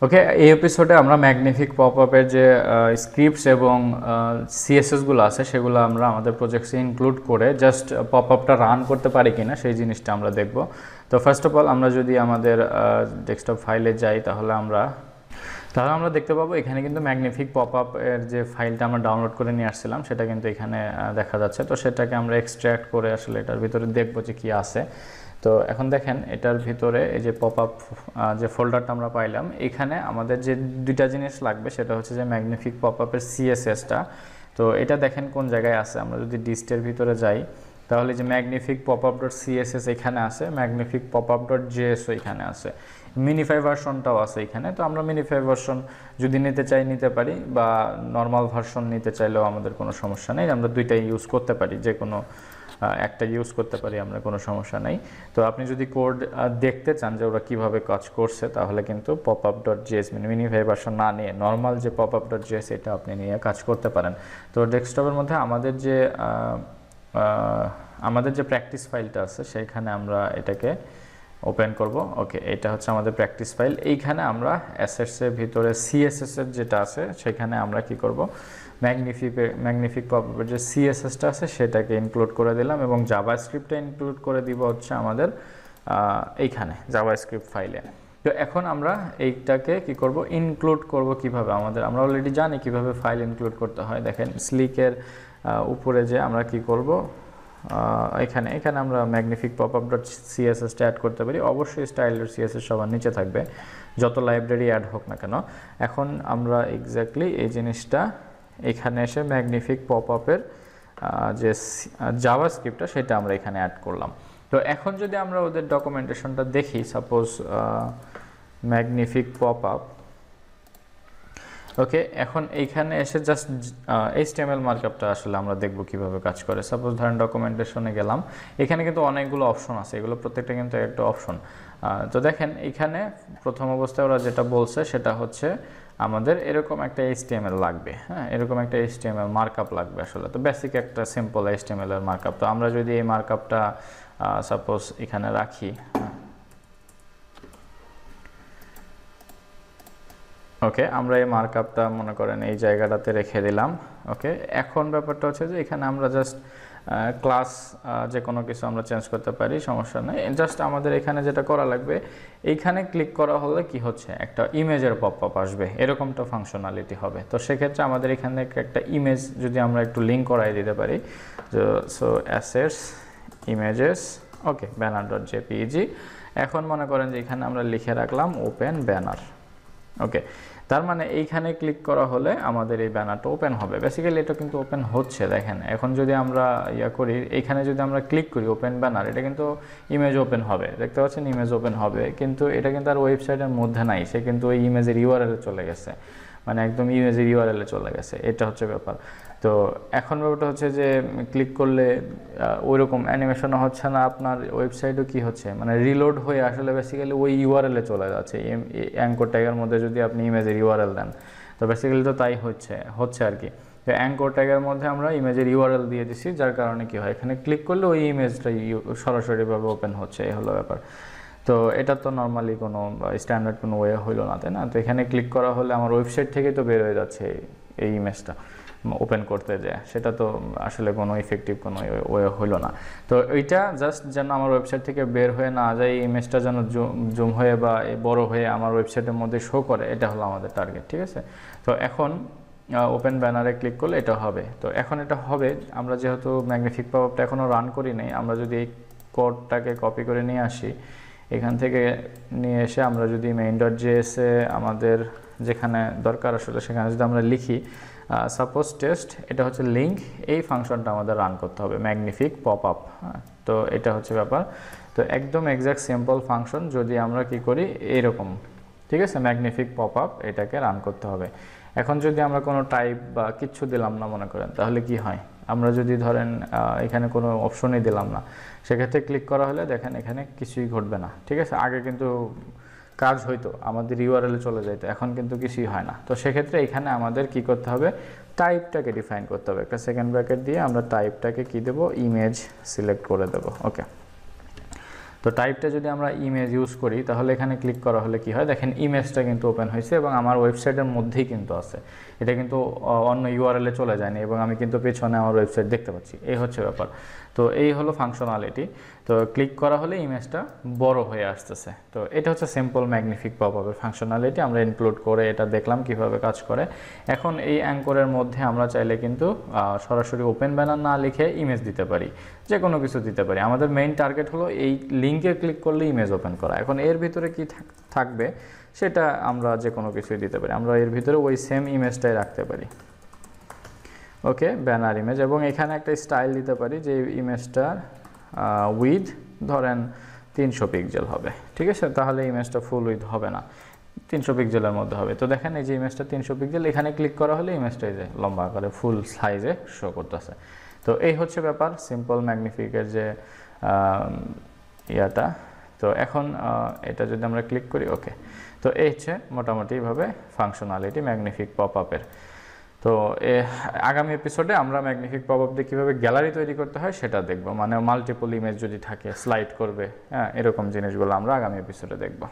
ওকে, এই এপিসোডে আমরা ম্যাগনিফিক পপআপের যে স্ক্রিপ্টস এবং সিএসএসগুলো আছে সেগুলো আমরা আমাদের প্রজেক্টসে ইনক্লুড করে জাস্ট পপআপটা রান করতে পারি কিনা সেই জিনিসটা আমরা দেখব। তো ফার্স্ট অফ অল আমরা যদি আমাদের ডেস্কটপ ফাইলে যাই তাহলে আমরা দেখতে পাবো এখানে কিন্তু ম্যাগনিফিক পপআপ এর যে ফাইলটা আমরা ডাউনলোড করে নিয়ে আসছিলাম সেটা কিন্তু এখানে দেখা যাচ্ছে। তো সেটাকে আমরা এক্সট্র্যাক্ট করে আসলে এটার ভিতরে দেখবো যে কী আছে। তো এখন দেখেন এটার ভিতরে এই যে পপআপ যে ফোল্ডারটা আমরা পাইলাম, এখানে আমাদের যে দুইটা জিনিস লাগবে সেটা হচ্ছে যে ম্যাগনিফিক পপআপের সিএসএসটা। তো এটা দেখেন কোন জায়গায় আছে। আমরা যদি ডিস্টের ভিতরে যাই তাহলে যে ম্যাগনিফিক পপআপ ডট সিএসএস এখানে আছে, ম্যাগনিফিক পপআপ ডট জেএসও এখানে আছে, মিনিফাই ভার্সনটাও আছে এখানে। তো আমরা মিনিফাই ভার্সন যদি নিতে চাই নিতে পারি, বা নর্মাল ভার্সন নিতে চাইলেও আমাদের কোনো সমস্যা নেই, আমরা দুইটাই ইউজ করতে পারি, যে কোনো একটা ইউজ করতে পারি আমরা, কোনো সমস্যা নেই। তো আপনি যদি কোড দেখতে চান যে ওরা কীভাবে কাজ করছে তাহলে কিন্তু popup dot JS minify version না নিয়ে নর্মাল যে পপআপ ডট জিএস এটা আপনি নিয়ে কাজ করতে পারেন। তো ডেস্কটপের মধ্যে আমাদের যে প্র্যাকটিস ফাইলটা আছে সেইখানে আমরা এটাকে ওপেন করব। ওকে, এটা হচ্ছে আমাদের প্র্যাকটিস ফাইল। এইখানে আমরা অ্যাসেটসের ভিতরে সিএসএসের যেটা আছে সেখানে আমরা কি করব, ম্যাগনিফিক পপআপের যে সিএসএসটা আছে সেটাকে ইনক্লুড করে দিলাম এবং জাভাস্ক্রিপ্টটা ইনক্লুড করে দিব হচ্ছে আমাদের এইখানে জাভাস্ক্রিপ্ট ফাইলে। তো এখন আমরা এইটাকে কি করব, ইনক্লুড করব কিভাবে। আমরা অলরেডি জানি কিভাবে ফাইল ইনক্লুড করতে হয়। দেখেন স্লিকের উপরে যে আমরা কি করব, এখানে আমরা ম্যাগনিফিক পপআপ ডট সিএসএসটা অ্যাড করতে পারি। অবশ্যই স্টাইল ডট সিএসএস সবার নিচে থাকবে যত লাইব্রেরি অ্যাড হোক না কেন। এখন আমরা এক্স্যাক্টলি এই জিনিসটা এখানে এসে ম্যাগনিফিক পপআপের যে জাভাস্ক্রিপ্টটা সেটা আমরা এখানে অ্যাড করলাম। তো এখন যদি আমরা ওদের ডকুমেন্টেশনটা দেখি, সাপোজ ম্যাগনিফিক পপআপ, ওকে, এখন এইখানে এসে জাস্ট HTML মার্কআপটা আসলে আমরা দেখব কিভাবে কাজ করে। সাপোজ ধরেন ডকুমেন্টেশনে গেলাম, এখানে কিন্তু অনেকগুলো অপশন আছে, এগুলো প্রত্যেকটা কিন্তু একটা অপশন। তো দেখেন এইখানে প্রথম অবস্থায় ওরা যেটা বলছে সেটা হচ্ছে আমাদের এরকম একটা HTML লাগবে, হ্যাঁ, এরকম একটা HTML মার্কআপ লাগবে আসলে। তো বেসিক একটা সিম্পল HTML এর মার্কআপ। তো আমরা যদি এই মার্কআপটা সাপোজ এখানে রাখি, ওকে, আমরা এই মার্কআপটা মনে করেন এই জায়গাটাতে রেখে দিলাম। ওকে, এখন ব্যাপারটা হচ্ছে যে এখানে আমরা জাস্ট ক্লাস যে কোনো কিছু আমরা চেঞ্জ করতে পারি, সমস্যা নেই। জাস্ট আমাদের এখানে যেটা করা লাগবে, এইখানে ক্লিক করা হলে কি হচ্ছে, একটা ইমেজের পপআপ আসবে, এরকমটা ফাংশনালিটি হবে। তো সেক্ষেত্রে আমাদের এখানে একটা ইমেজ যদি আমরা একটু লিঙ্ক করাই দিতে পারি, সো অ্যাসেটস ইমেজেস, ওকে, ব্যানার ডট জেপিইজি। এখন মনে করেন যে এখানে আমরা লিখে রাখলাম ওপেন ব্যানার। ওকে, তার মানে এইখানে ক্লিক করা হলে আমাদের এই ব্যানারটা ওপেন হবে। বেসিক্যালি এটা কিন্তু ওপেন হচ্ছে, দেখেন। এখন যদি আমরা করি, এইখানে যদি আমরা ক্লিক করি ওপেন ব্যানার, এটা কিন্তু ইমেজ ওপেন হবে, দেখতে পাচ্ছেন ইমেজ ওপেন হবে, কিন্তু এটা কিন্তু আর ওয়েবসাইটের মধ্যে নাই, সে কিন্তু ওই ইমেজের ইউআরএল চলে গেছে, মানে একদম ইমেজের ইউআরএলে চলে গেছে, এটা হচ্ছে ব্যাপার। তো এখন ব্যাপারটা হচ্ছে যে ক্লিক করলে ওইরকম অ্যানিমেশনও হচ্ছে না, আপনার ওয়েবসাইটও কি হচ্ছে, মানে রিলোড হয়ে আসলে বেসিক্যালি ওই ইউআরএলে চলে যাচ্ছে। অ্যাঙ্কর ট্যাগের মধ্যে যদি আপনি ইমেজের ইউআরএল দেন, তো বেসিক্যালি তো তাই হচ্ছে আর কি। তো অ্যাঙ্কর ট্যাগের মধ্যে আমরা ইমেজের ইউআরএল দিয়ে দিচ্ছি, যার কারণে কি হয়, এখানে ক্লিক করলে ওই ইমেজটা সরাসরিভাবে ওপেন হচ্ছে, এই হলো ব্যাপার। তো এটা তো নর্মালি কোনো স্ট্যান্ডার্ড কোনো ওয়ে হইলো না, তাই না? তো এখানে ক্লিক করা হলে আমার ওয়েবসাইট থেকে তো বের হয়ে যাচ্ছে এই ইমেজটা ওপেন করতে যায়, সেটা তো আসলে কোনো ইফেক্টিভ কোনো ওয়ে হইলো না। তো এইটা জাস্ট যেন আমার ওয়েবসাইট থেকে বের হয়ে না যায়, এই ইমেজটা যেন জুম হয়ে বা বড় হয়ে আমার ওয়েবসাইটের মধ্যে শো করে, এটা হলো আমাদের টার্গেট, ঠিক আছে? তো এখন ওপেন ব্যানারে ক্লিক করলে এটা হবে। তো এখন এটা হবে, আমরা যেহেতু ম্যাগনিফিক পপআপটা এখনও রান করি নাই, আমরা যদি এই কোডটাকে কপি করে নিয়ে আসি, এখান থেকে নিয়ে এসে আমরা যদি main.js-এ আমাদের যেখানে দরকার আসলে সেখানে যদি আমরা লিখি সাপোজ টেস্ট, এটা হচ্ছে লিঙ্ক, এই ফাংশনটা আমাদের রান করতে হবে, ম্যাগনিফিক পপআপ। তো এটা হচ্ছে ব্যাপার। তো একদম এক্স্যাক্ট সিম্পল ফাংশন যদি আমরা কি করি এইরকম, ঠিক আছে, ম্যাগনিফিক পপআপ এটাকে রান করতে হবে। এখন যদি আমরা কোনো টাইপ বা কিচ্ছু দিলাম না মনে করেন, তাহলে কি হয়, আমরা যদি ধরেন এখানে কোনো অপশনই দিলাম না, সেক্ষেত্রে ক্লিক করা হলে দেখেন এখানে কিছুই ঘটবে না, ঠিক আছে? আগে কিন্তু কাজ হইতো, আমাদের ইউআরএলে চলে যাইতো, এখন কিন্তু কিছুই হয় না। তো সেক্ষেত্রে এখানে আমাদের কি করতে হবে, টাইপটাকে ডিফাইন করতে হবে। একটা সেকেন্ড ব্র্যাকেট দিয়ে আমরা টাইপটাকে কি দেব, ইমেজ সিলেক্ট করে দেব। ওকে, তো টাইপটা যদি আমরা ইমেজ ইউজ করি তাহলে এখানে ক্লিক করা হলে কি হয়, দেখেন ইমেজটা কিন্তু ওপেন হয়েছে এবং আমার ওয়েবসাইটের মধ্যেই কিন্তু আছে, এটা কিন্তু অন্য ইউআরএলে চলে যায়নি এবং আমি কিন্তু পেছনে আমার ওয়েবসাইট দেখতে পাচ্ছি, এই হচ্ছে ব্যাপার। তো এই হলো ফাংশনালিটি। তো ক্লিক করা হলে ইমেজটা বড় হয়ে আসতেছে। তো এটা হচ্ছে সিম্পল ম্যাগনিফিক পপআপের ফাংশনালিটি, আমরা ইনক্লুড করে এটা দেখলাম কিভাবে কাজ করে। এখন এই অ্যাঙ্করের মধ্যে আমরা চাইলে কিন্তু সরাসরি ওপেন ব্যানার না লিখে ইমেজ দিতে পারি, যে কোনো কিছু দিতে পারি। আমাদের মেইন টার্গেট হলো এই লিঙ্কে ক্লিক করলে ইমেজ ওপেন করা। এখন এর ভিতরে কি থাকবে সেটা আমরা যে কোনো কিছুই দিতে পারি, আমরা এর ভিতরে ওই সেম ইমেজটাই রাখতে পারি। ওকে, ব্যানার ইমেজ, এবং এখানে একটা স্টাইল দিতে পারি যে ইমেজটা উইথ ধরেন 300 পিক্সেল হবে, ঠিক আছে? তাহলে ইমেজটা ফুল উইথ হবে না, 300 পিক্সেলের মধ্যে হবে। তো দেখেন এই যে ইমেজটা 300 পিক্সেল, এখানে ক্লিক করা হলে ইমেজটা এই যে লম্বা আকারে ফুল সাইজে শো করতেছে। তো এই হচ্ছে ব্যাপার সিম্পল ম্যাগনিফিকের যে ইয়াটা। তো এখন এটা যদি আমরা ক্লিক করি, ওকে, তো এই হচ্ছে মোটামুটিভাবে ফাংশনালিটি ম্যাগনিফিক পপআপের। তো আগামী এপিসোডে আমরা ম্যাগনিফিক পপআপ দিয়ে কীভাবে গ্যালারি তৈরি করতে হয় সেটা দেখব, মানে মাল্টিপল ইমেজ যদি থাকে স্লাইড করবে, হ্যাঁ, এরকম জিনিসগুলো আমরা আগামী এপিসোডে দেখব।